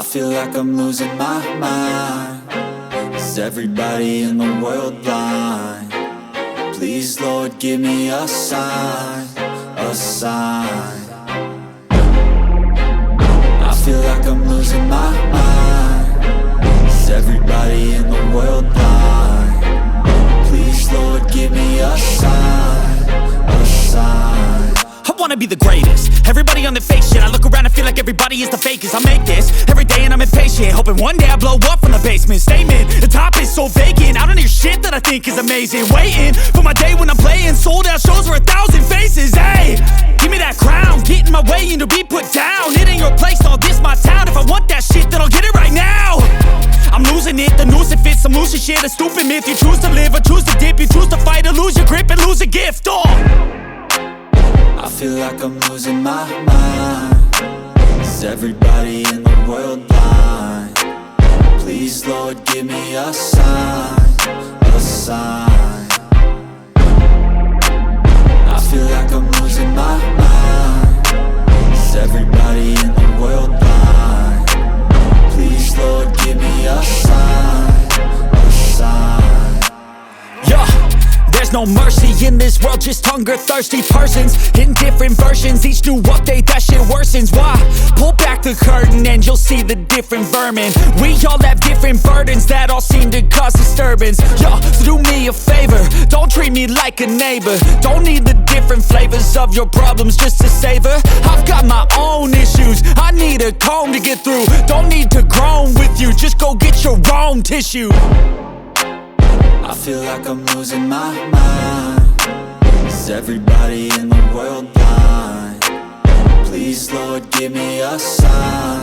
I feel like I'm losing my mind. Is everybody in the world blind? Please, Lord, give me a sign, a sign. I feel like I'm losing my mind. Is everybody in the world blind? Please, Lord, give me a sign, a sign. I wanna be the greatest. Everybody on the fake shit. I look around and feel like everybody is the fakest. I make this every day and I'm impatient, hoping one day I blow up from the basement. Statement, the top is so vacant. I don't hear shit that I think is amazing. Waiting for my day when I'm playing sold out shows for 1,000 faces. Hey, give me that crown, get in my way and to be put down. It ain't your place, all this my town. If I want that shit, then I'll get it right now. I'm losing it, the noose it fits. I'm losing shit, a stupid myth. You choose to live or choose to dip. You choose to fight or lose your grip and lose a gift. I feel like I'm losing my mind. Is everybody in the world blind? Please, Lord, give me a sign, a sign. I feel like I'm losing my mind. Is everybody in the world blind? Please, Lord, give me a sign, a sign. Yeah. There's no mercy in this world, just hunger-thirsty persons in different versions. Each new update, that shit worsens. Why? Pull back the curtain and you'll see the different vermin. We all have different burdens that all seem to cause disturbance. Yo, so do me a favor, don't treat me like a neighbor. Don't need the different flavors of your problems just to savor. I've got my own issues, I need a comb to get through. Don't need to groan with you, just go get your own tissue. I feel like I'm losing my mind. Is everybody in the world blind? Please, Lord, give me a sign,